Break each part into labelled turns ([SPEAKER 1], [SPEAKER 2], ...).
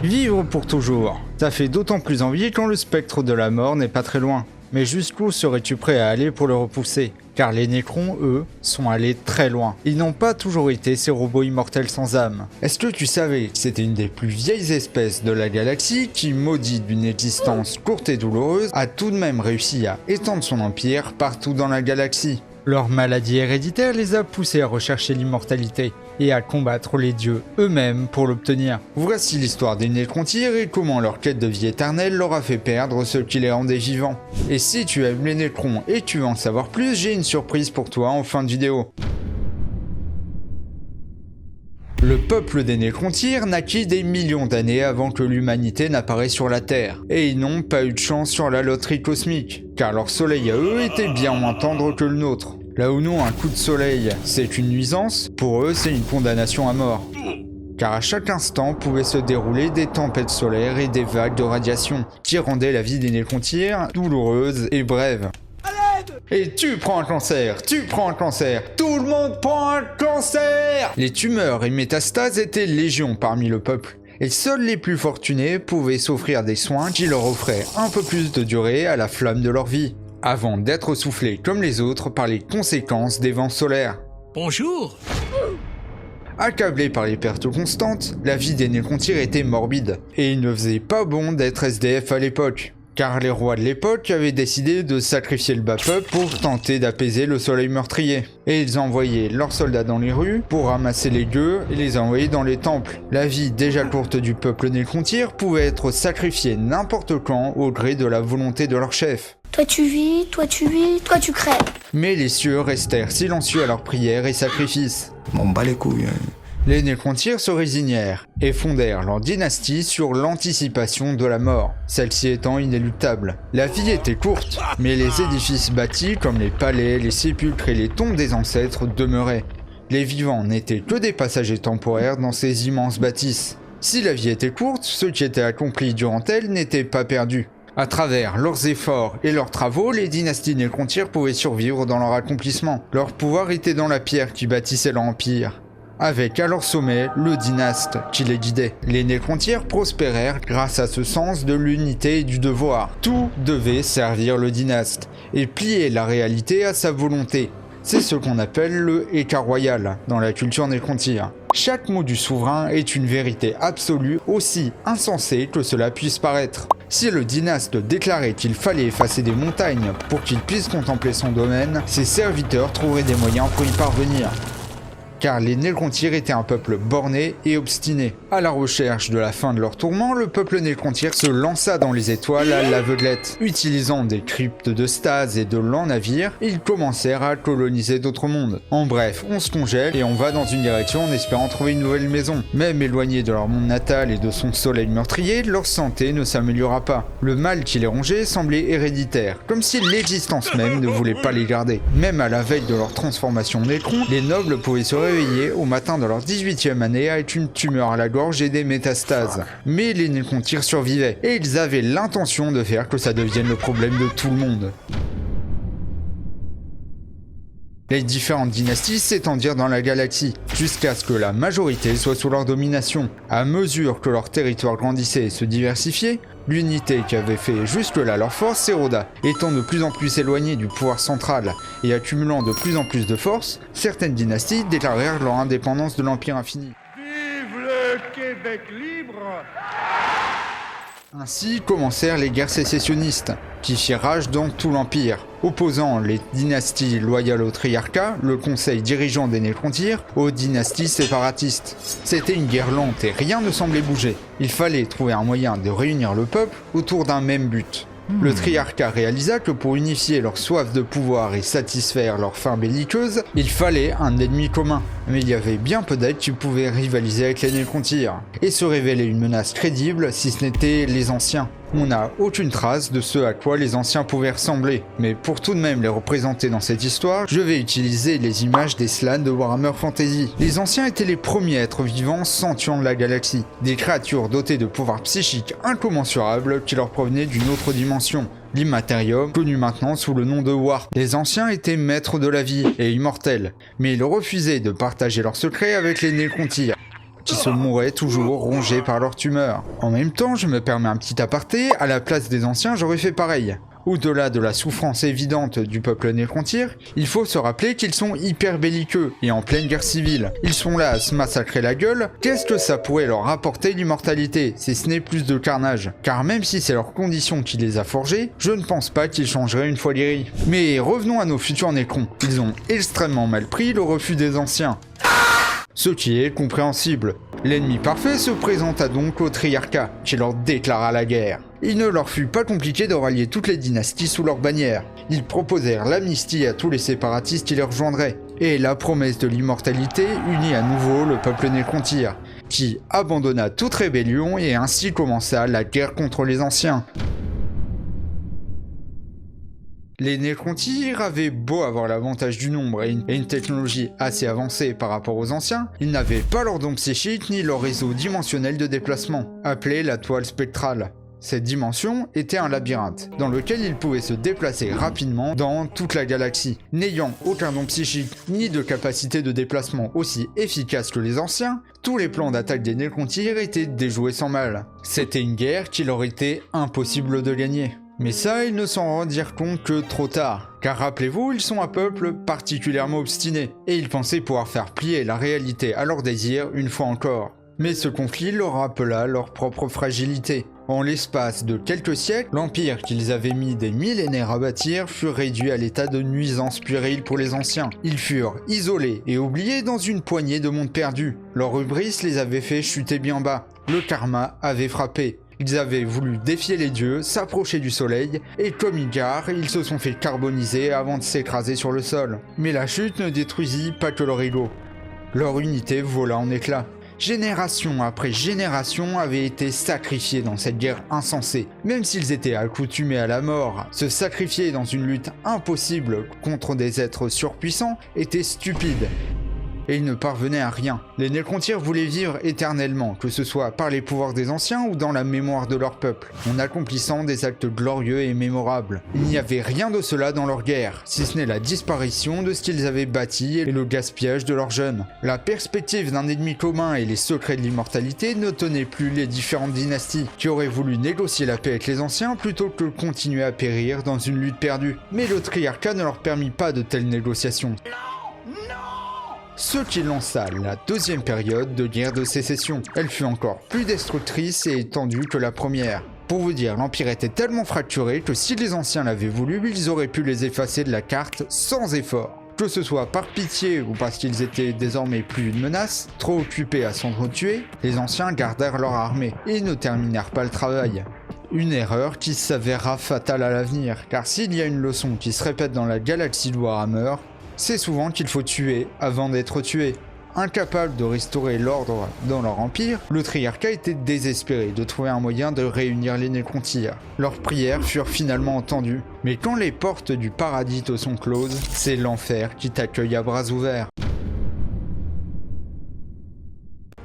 [SPEAKER 1] Vivre pour toujours, ça fait d'autant plus envie quand le spectre de la mort n'est pas très loin. Mais jusqu'où serais-tu prêt à aller pour le repousser? Car les Nécrons, eux, sont allés très loin. Ils n'ont pas toujours été ces robots immortels sans âme. Est-ce que tu savais que c'était une des plus vieilles espèces de la galaxie qui, maudite d'une existence courte et douloureuse, a tout de même réussi à étendre son empire partout dans la galaxie? Leur maladie héréditaire les a poussés à rechercher l'immortalité et à combattre les dieux eux-mêmes pour l'obtenir. Voici l'histoire des Nécrontyres et comment leur quête de vie éternelle leur a fait perdre ce qui les rendait vivants. Et si tu aimes les Nécrons et tu veux en savoir plus, j'ai une surprise pour toi en fin de vidéo. Le peuple des Nécrontyres naquit des millions d'années avant que l'humanité n'apparaisse sur la Terre, et ils n'ont pas eu de chance sur la loterie cosmique, car leur soleil à eux était bien moins tendre que le nôtre. Là où nous, un coup de soleil, c'est une nuisance, pour eux, c'est une condamnation à mort. Car à chaque instant pouvaient se dérouler des tempêtes solaires et des vagues de radiation, qui rendaient la vie des Nécrontyres douloureuse et brève. Et tu prends un cancer, tout le monde prend un cancer! Les tumeurs et métastases étaient légion parmi le peuple, et seuls les plus fortunés pouvaient s'offrir des soins qui leur offraient un peu plus de durée à la flamme de leur vie, avant d'être soufflés comme les autres par les conséquences des vents solaires.
[SPEAKER 2] Bonjour!
[SPEAKER 1] Accablés par les pertes constantes, la vie des Nécrontyres était morbide, et il ne faisait pas bon d'être SDF à l'époque. Car les rois de l'époque avaient décidé de sacrifier le bas peuple pour tenter d'apaiser le soleil meurtrier. Et ils envoyaient leurs soldats dans les rues pour ramasser les gueux et les envoyer dans les temples. La vie déjà courte du peuple Nécrontyre pouvait être sacrifiée n'importe quand au gré de la volonté de leur chef.
[SPEAKER 3] Toi tu vis, toi tu crèves.
[SPEAKER 1] Mais les cieux restèrent silencieux à leurs prières et sacrifices.
[SPEAKER 4] M'en bats les couilles.
[SPEAKER 1] Les Nécrontyres se résignèrent et fondèrent leur dynastie sur l'anticipation de la mort, celle-ci étant inéluctable. La vie était courte, mais les édifices bâtis comme les palais, les sépulcres et les tombes des ancêtres demeuraient. Les vivants n'étaient que des passagers temporaires dans ces immenses bâtisses. Si la vie était courte, ce qui était accompli durant elle n'était pas perdu. À travers leurs efforts et leurs travaux, les dynasties Nécrontyres pouvaient survivre dans leur accomplissement. Leur pouvoir était dans la pierre qui bâtissait leur empire, avec à leur sommet le dynaste qui les guidait. Les Nécrontyres prospérèrent grâce à ce sens de l'unité et du devoir. Tout devait servir le dynaste et plier la réalité à sa volonté. C'est ce qu'on appelle le État royal dans la culture Nécrontyre. Chaque mot du souverain est une vérité absolue, aussi insensée que cela puisse paraître. Si le dynaste déclarait qu'il fallait effacer des montagnes pour qu'il puisse contempler son domaine, ses serviteurs trouveraient des moyens pour y parvenir. Car les Nécrontyres étaient un peuple borné et obstiné. À la recherche de la fin de leur tourment, le peuple Nécrontyre se lança dans les étoiles à l'aveuglette. Utilisant des cryptes de stase et de lents navires, ils commencèrent à coloniser d'autres mondes. En bref, on se congèle et on va dans une direction en espérant trouver une nouvelle maison. Même éloignés de leur monde natal et de son soleil meurtrier, leur santé ne s'améliora pas. Le mal qui les rongeait semblait héréditaire, comme si l'existence même ne voulait pas les garder. Même à la veille de leur transformation Nécron, les nobles pouvaient se réveillés au matin de leur 18e année avec une tumeur à la gorge et des métastases. Mais les Nécrontyres survivaient, et ils avaient l'intention de faire que ça devienne le problème de tout le monde. Les différentes dynasties s'étendirent dans la galaxie, jusqu'à ce que la majorité soit sous leur domination. À mesure que leur territoire grandissait et se diversifiait, l'unité qui avait fait jusque-là leur force s'éroda. Étant de plus en plus éloignée du pouvoir central et accumulant de plus en plus de force, certaines dynasties déclarèrent leur indépendance de l'Empire infini.
[SPEAKER 5] Vive le Québec libre!
[SPEAKER 1] Ainsi commencèrent les guerres sécessionnistes, qui firent rage dans tout l'Empire, opposant les dynasties loyales au triarcat, le conseil dirigeant des Nécrontyres, aux dynasties séparatistes. C'était une guerre lente et rien ne semblait bouger. Il fallait trouver un moyen de réunir le peuple autour d'un même but. Le triarcat réalisa que pour unifier leur soif de pouvoir et satisfaire leur faim belliqueuse, il fallait un ennemi commun. Mais il y avait bien peu d'êtres qui pouvaient rivaliser avec les Nécrontyres, et se révéler une menace crédible si ce n'était les anciens. On n'a aucune trace de ce à quoi les anciens pouvaient ressembler, mais pour tout de même les représenter dans cette histoire, je vais utiliser les images des Slann de Warhammer Fantasy. Les anciens étaient les premiers êtres vivants sentients de la galaxie, des créatures dotées de pouvoirs psychiques incommensurables qui leur provenaient d'une autre dimension, l'Immaterium, connu maintenant sous le nom de War. Les anciens étaient maîtres de la vie et immortels, mais ils refusaient de partager leurs secrets avec les Nécrontyres. qui se mouraient toujours rongés par leur tumeur. En même temps, je me permets un petit aparté, à la place des anciens, j'aurais fait pareil. Au-delà de la souffrance évidente du peuple nécrontyre, il faut se rappeler qu'ils sont hyper belliqueux et en pleine guerre civile. Ils sont là à se massacrer la gueule, qu'est-ce que ça pourrait leur apporter l'immortalité, si ce n'est plus de carnage? Car même si c'est leur condition qui les a forgés, je ne pense pas qu'ils changeraient une fois guéris. Mais revenons à nos futurs nécrons. Ils ont extrêmement mal pris le refus des anciens. Ce qui est compréhensible. L'ennemi parfait se présenta donc au Triarcat, qui leur déclara la guerre. Il ne leur fut pas compliqué de rallier toutes les dynasties sous leur bannière. Ils proposèrent l'amnistie à tous les séparatistes qui les rejoindraient, et la promesse de l'immortalité unit à nouveau le peuple nécrontyre, qui abandonna toute rébellion et ainsi commença la guerre contre les anciens. Les nécrontyres avaient beau avoir l'avantage du nombre et une technologie assez avancée par rapport aux anciens, ils n'avaient pas leur don psychique ni leur réseau dimensionnel de déplacement, appelé la toile spectrale. Cette dimension était un labyrinthe, dans lequel ils pouvaient se déplacer rapidement dans toute la galaxie. N'ayant aucun don psychique ni de capacité de déplacement aussi efficace que les anciens, tous les plans d'attaque des nécrontyres étaient déjoués sans mal. C'était une guerre qu'il leur était impossible de gagner. Mais ça, ils ne s'en rendirent compte que trop tard, car rappelez-vous, ils sont un peuple particulièrement obstiné, et ils pensaient pouvoir faire plier la réalité à leurs désirs une fois encore. Mais ce conflit leur rappela leur propre fragilité. En l'espace de quelques siècles, l'empire qu'ils avaient mis des millénaires à bâtir fut réduit à l'état de nuisance puérile pour les anciens. Ils furent isolés et oubliés dans une poignée de mondes perdus. Leur hubris les avait fait chuter bien bas. Le karma avait frappé. Ils avaient voulu défier les dieux, s'approcher du soleil, et comme Igar, ils se sont fait carboniser avant de s'écraser sur le sol. Mais la chute ne détruisit pas que leur ego. Leur unité vola en éclats. Génération après génération avaient été sacrifiés dans cette guerre insensée. Même s'ils étaient accoutumés à la mort, se sacrifier dans une lutte impossible contre des êtres surpuissants était stupide. Et ils ne parvenaient à rien. Les nécrontyres voulaient vivre éternellement, que ce soit par les pouvoirs des anciens ou dans la mémoire de leur peuple, en accomplissant des actes glorieux et mémorables. Il n'y avait rien de cela dans leur guerre, si ce n'est la disparition de ce qu'ils avaient bâti et le gaspillage de leurs jeunes. La perspective d'un ennemi commun et les secrets de l'immortalité ne tenaient plus les différentes dynasties, qui auraient voulu négocier la paix avec les anciens plutôt que continuer à périr dans une lutte perdue. Mais le Triarcat ne leur permit pas de telles négociations. Ce qui lança la deuxième période de guerre de sécession. Elle fut encore plus destructrice et étendue que la première. Pour vous dire, l'Empire était tellement fracturé que si les anciens l'avaient voulu, ils auraient pu les effacer de la carte sans effort. Que ce soit par pitié ou parce qu'ils étaient désormais plus une menace, trop occupés à s'entretuer, les anciens gardèrent leur armée et ne terminèrent pas le travail. Une erreur qui s'avéra fatale à l'avenir, car s'il y a une leçon qui se répète dans la galaxie de Warhammer, c'est souvent qu'il faut tuer avant d'être tué. Incapable de restaurer l'ordre dans leur empire, le Triarcat était désespéré de trouver un moyen de réunir les nécrontyres. Leurs prières furent finalement entendues, mais quand les portes du paradis te sont closes, c'est l'enfer qui t'accueille à bras ouverts.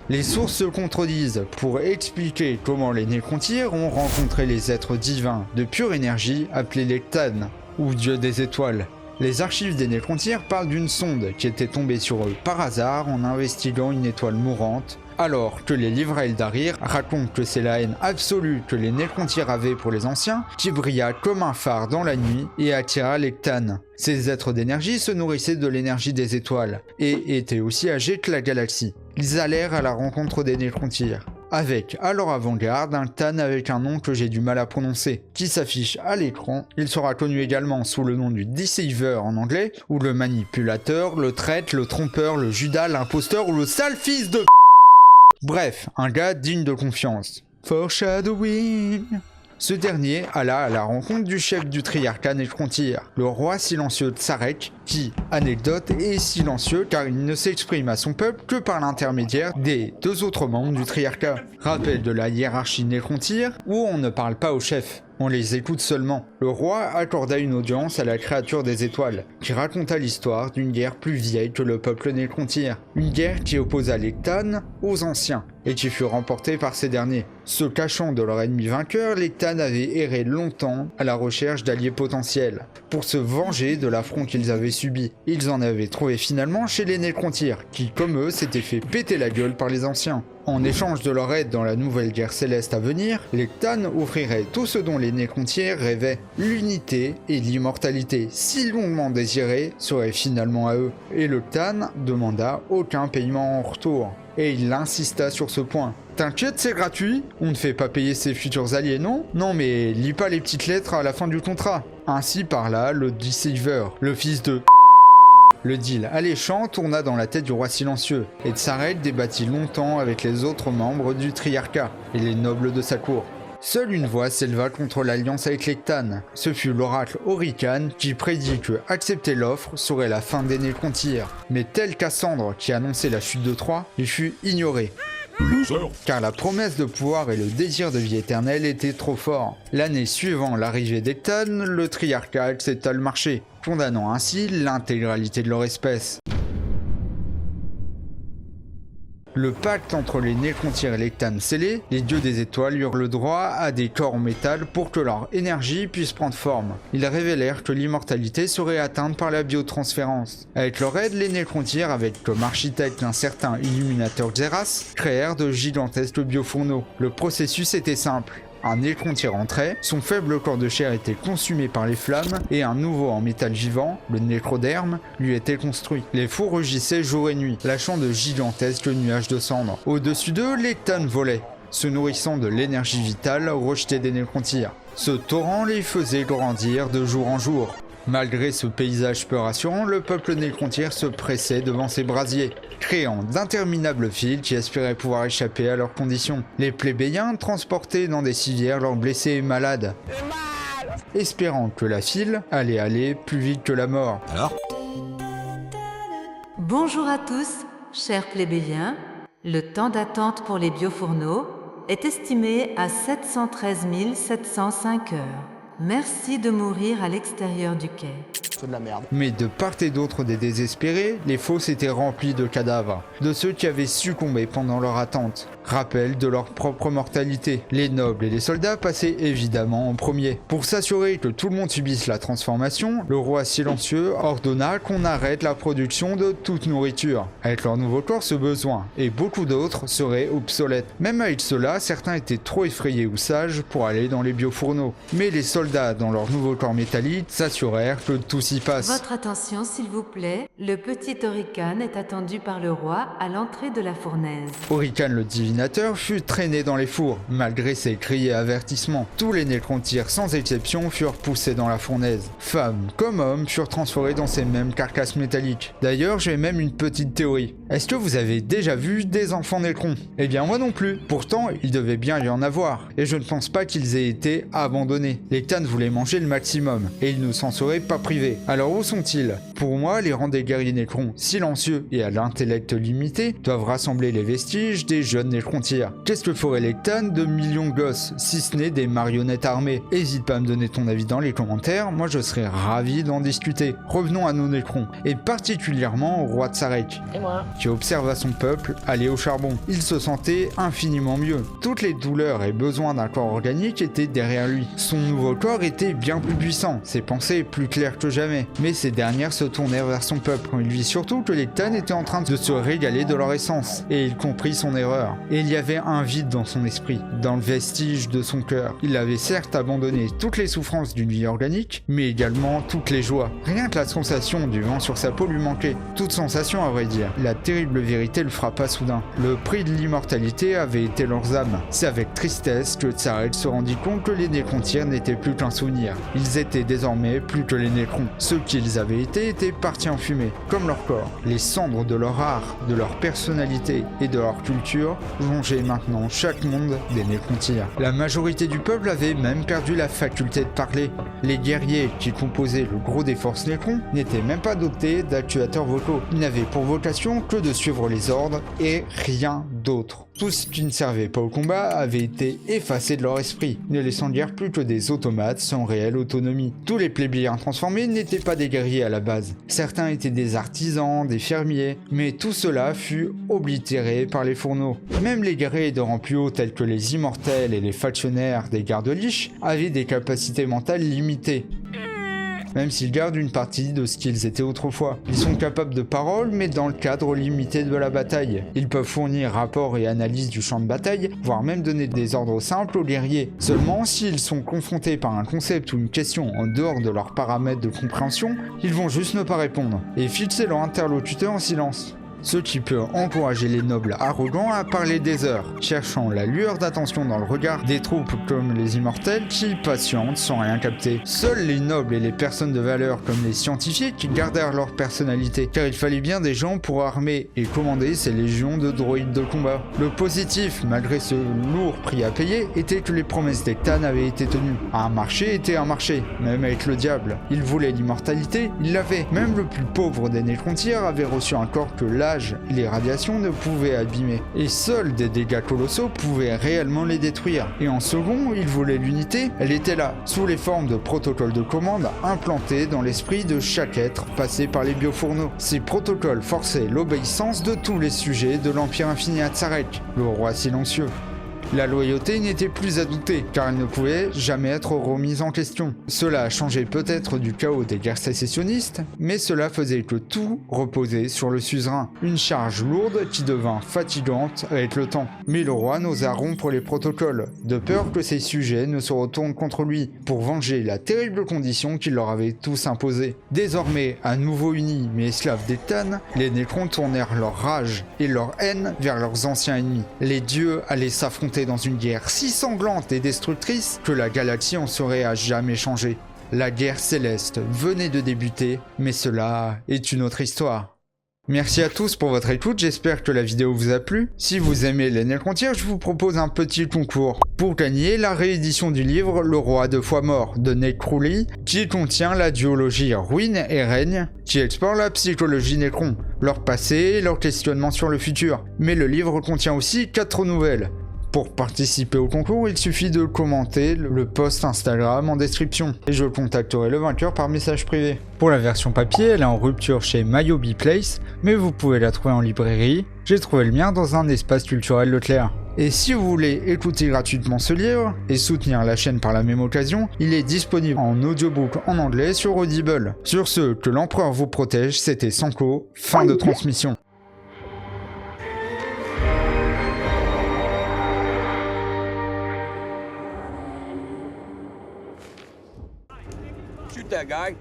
[SPEAKER 1] Les sources se contredisent pour expliquer comment les nécrontyres ont rencontré les êtres divins de pure énergie appelés les Ktans, ou dieux des étoiles. Les archives des nécrontyres parlent d'une sonde qui était tombée sur eux par hasard en investiguant une étoile mourante, alors que les livres Eldarir racontent que c'est la haine absolue que les nécrontyres avaient pour les anciens qui brilla comme un phare dans la nuit et attira les Ktans. Ces êtres d'énergie se nourrissaient de l'énergie des étoiles et étaient aussi âgés que la galaxie. Ils allèrent à la rencontre des nécrontyres, avec à leur avant-garde un Ktan avec un nom que j'ai du mal à prononcer, qui s'affiche à l'écran. Il sera connu également sous le nom du Deceiver en anglais, ou le manipulateur, le traître, le trompeur, le Judas, l'imposteur ou le sale fils de... Bref, un gars digne de confiance. Foreshadowing. Ce dernier alla à la rencontre du chef du Triarcat nécrontyre, le roi silencieux Tsarek, qui, anecdote, est silencieux car il ne s'exprime à son peuple que par l'intermédiaire des deux autres membres du Triarcat. Rappel de la hiérarchie nécrontyre, où on ne parle pas au chef, on les écoute seulement. Le roi accorda une audience à la créature des étoiles, qui raconta l'histoire d'une guerre plus vieille que le peuple nécrontyre. Une guerre qui opposa les Ktans aux anciens, et qui fut remportée par ces derniers. Se cachant de leur ennemi vainqueur, les Ktans avaient erré longtemps à la recherche d'alliés potentiels, pour se venger de l'affront qu'ils avaient subi. Ils en avaient trouvé finalement chez les Nécrontyres, qui comme eux s'étaient fait péter la gueule par les anciens. En échange de leur aide dans la nouvelle guerre céleste à venir, les Cthulhu offriraient tout ce dont les Nécrontyres rêvaient. L'unité et l'immortalité, si longuement désirées, seraient finalement à eux. Et le Cthulhu demanda aucun paiement en retour. Et il insista sur ce point. T'inquiète, c'est gratuit, on ne fait pas payer ses futurs alliés, non? Non, mais lis pas les petites lettres à la fin du contrat. Ainsi parla le Deceiver, le fils de... Le deal alléchant tourna dans la tête du roi silencieux, et Tsarek débattit longtemps avec les autres membres du Triarcat et les nobles de sa cour. Seule une voix s'éleva contre l'alliance avec les Cthulhu. Ce fut l'oracle Orican qui prédit que accepter l'offre serait la fin des Nécrontyres. Mais tel Cassandre qui annonçait la chute de Troie, il fut ignoré. Car la promesse de pouvoir et le désir de vie éternelle étaient trop forts. L'année suivant l'arrivée des Cthulhu, le Triarcat accepta le marché, condamnant ainsi l'intégralité de leur espèce. Le pacte entre les Nécrontyres et les Cthulhu scellé, les dieux des étoiles eurent le droit à des corps en métal pour que leur énergie puisse prendre forme. Ils révélèrent que l'immortalité serait atteinte par la biotransférence. Avec leur aide, les Nécrontyres, avec comme architecte un certain illuminateur Xeras, créèrent de gigantesques biofourneaux. Le processus était simple. Un Nécrontyre entrait, son faible corps de chair était consumé par les flammes et un nouveau en métal vivant, le nécroderme, lui était construit. Les fours rugissaient jour et nuit, lâchant de gigantesques nuages de cendres. Au-dessus d'eux, les Cthulhu volaient, se nourrissant de l'énergie vitale rejetée des Nécrontyres. Ce torrent les faisait grandir de jour en jour. Malgré ce paysage peu rassurant, le peuple Nécrontyre se pressait devant ses brasiers, créant d'interminables files qui espéraient pouvoir échapper à leurs conditions. Les plébéiens transportaient dans des civières leurs blessés et malades, espérant que la file allait aller plus vite que la mort.
[SPEAKER 2] Alors ?
[SPEAKER 4] Bonjour à tous, chers plébéiens. Le temps d'attente pour les biofourneaux est estimé à 713 705 heures. Merci de mourir à l'extérieur du quai.
[SPEAKER 2] C'est de la merde.
[SPEAKER 1] Mais de part et d'autre des désespérés, les fosses étaient remplies de cadavres, de ceux qui avaient succombé pendant leur attente. Rappel de leur propre mortalité. Les nobles et les soldats passaient évidemment en premier. Pour s'assurer que tout le monde subisse la transformation, le roi silencieux ordonna qu'on arrête la production de toute nourriture. Avec leur nouveau corps, ce besoin, et beaucoup d'autres, seraient obsolètes. Même avec cela, certains étaient trop effrayés ou sages pour aller dans les biofourneaux. Mais les soldats, dans leur nouveau corps métallique, s'assurèrent que tout s'y passe.
[SPEAKER 4] Votre attention, s'il vous plaît. Le petit Orican est attendu par le roi à l'entrée de la fournaise.
[SPEAKER 1] Orican le divinateur fut traîné dans les fours, malgré ses cris et avertissements. Tous les Nécrontyres, sans exception, furent poussés dans la fournaise. Femmes comme hommes furent transformés dans ces mêmes carcasses métalliques. D'ailleurs, j'ai même une petite théorie. Est-ce que vous avez déjà vu des enfants Nécrons? Eh bien moi non plus. Pourtant, il devait bien y en avoir. Et je ne pense pas qu'ils aient été abandonnés. Les Cthulhu voulaient manger le maximum, et ils ne s'en seraient pas privés. Alors où sont-ils? Pour moi, les rangs des guerriers Nécrons, silencieux et à l'intellect limité, doivent rassembler les vestiges des jeunes Nécrontyres. Qu'est-ce que feraient les Cthulhu de millions de gosses, si ce n'est des marionnettes armées? Hésite pas à me donner ton avis dans les commentaires, moi je serais ravi d'en discuter. Revenons à nos Nécrons, et particulièrement au roi Tsarek, qui observa son peuple aller au charbon. Il se sentait infiniment mieux. Toutes les douleurs et besoins d'un corps organique étaient derrière lui. Son nouveau corps était bien plus puissant, ses pensées plus claires que jamais. Mais ces dernières se tournèrent vers son peuple quand il vit surtout que les Cthulhu étaient en train de se régaler de leur essence. Et il comprit son erreur. Et il y avait un vide dans son esprit, dans le vestige de son cœur. Il avait certes abandonné toutes les souffrances d'une vie organique, mais également toutes les joies. Rien que la sensation du vent sur sa peau lui manquait. Toute sensation à vrai dire. La terrible vérité le frappa soudain. Le prix de l'immortalité avait été leurs âmes. C'est avec tristesse que Tsarek se rendit compte que les Nécrontyres n'étaient plus qu'un souvenir. Ils étaient désormais plus que les Nécrons. Ceux qu'ils avaient été étaient partis en fumée, comme leur corps. Les cendres de leur art, de leur personnalité et de leur culture jongeaient maintenant chaque monde des Nécrontyres. La majorité du peuple avait même perdu la faculté de parler. Les guerriers qui composaient le gros des forces Nécrons n'étaient même pas dotés d'actuateurs vocaux. Ils n'avaient pour vocation que de suivre les ordres et rien d'autre. Tout ce qui ne servait pas au combat avait été effacé de leur esprit, ne laissant guère plus que des automates sans réelle autonomie. Tous les plébéiens transformés n'étaient pas des guerriers à la base. Certains étaient des artisans, des fermiers, mais tout cela fut oblitéré par les fourneaux. Même les guerriers de rang plus haut tels que les immortels et les factionnaires des gardes-liches avaient des capacités mentales limitées. même s'ils gardent une partie de ce qu'ils étaient autrefois. Ils sont capables de parole, mais dans le cadre limité de la bataille. Ils peuvent fournir rapport et analyse du champ de bataille, voire même donner des ordres simples aux guerriers. Seulement, s'ils sont confrontés par un concept ou une question en dehors de leurs paramètres de compréhension, ils vont juste ne pas répondre, et fixer leur interlocuteur en silence. Ce qui peut encourager les nobles arrogants à parler des heures, cherchant la lueur d'attention dans le regard des troupes comme les immortels qui patientent sans rien capter. Seuls les nobles et les personnes de valeur comme les scientifiques gardèrent leur personnalité, car il fallait bien des gens pour armer et commander ces légions de droïdes de combat. Le positif, malgré ce lourd prix à payer, était que les promesses des Ktan avaient été tenues. Un marché était un marché, même avec le diable. Il voulait l'immortalité, il l'avait. Même le plus pauvre des Nécrontyres avait reçu un corps que l'âge et les radiations ne pouvaient abîmer, et seuls des dégâts colossaux pouvaient réellement les détruire. Et en second, il voulait l'unité, elle était là, sous les formes de protocoles de commande implantés dans l'esprit de chaque être passé par les biofourneaux. Ces protocoles forçaient l'obéissance de tous les sujets de l'Empire infini à Tsarek, le roi silencieux. La loyauté n'était plus à douter, car elle ne pouvait jamais être remise en question. Cela a changé peut-être du chaos des guerres sécessionnistes, mais cela faisait que tout reposait sur le suzerain. Une charge lourde qui devint fatigante avec le temps. Mais le roi n'osa rompre les protocoles, de peur que ses sujets ne se retournent contre lui, pour venger la terrible condition qu'il leur avait tous imposée. Désormais, à nouveau unis mais esclaves des Ktan, les Nécrons tournèrent leur rage et leur haine vers leurs anciens ennemis. Les dieux allaient s'affronter dans une guerre si sanglante et destructrice que la galaxie en serait à jamais changée. La guerre céleste venait de débuter, mais cela est une autre histoire. Merci à tous pour votre écoute, j'espère que la vidéo vous a plu. Si vous aimez les Nécrontyres, je vous propose un petit concours pour gagner la réédition du livre Le Roi 2 fois mort de Nate Crowley, qui contient la duologie Ruine et Règne, qui explore la psychologie Nécron, leur passé et leur questionnement sur le futur. Mais le livre contient aussi 4 nouvelles. Pour participer au concours, il suffit de commenter le post Instagram en description et je contacterai le vainqueur par message privé. Pour la version papier, elle est en rupture chez Myobi Place, mais vous pouvez la trouver en librairie. J'ai trouvé le mien dans un espace culturel Leclerc. Et si vous voulez écouter gratuitement ce livre et soutenir la chaîne par la même occasion, il est disponible en audiobook en anglais sur Audible. Sur ce, que l'empereur vous protège, c'était Sanko, fin de transmission.
[SPEAKER 2] Shoot that guy.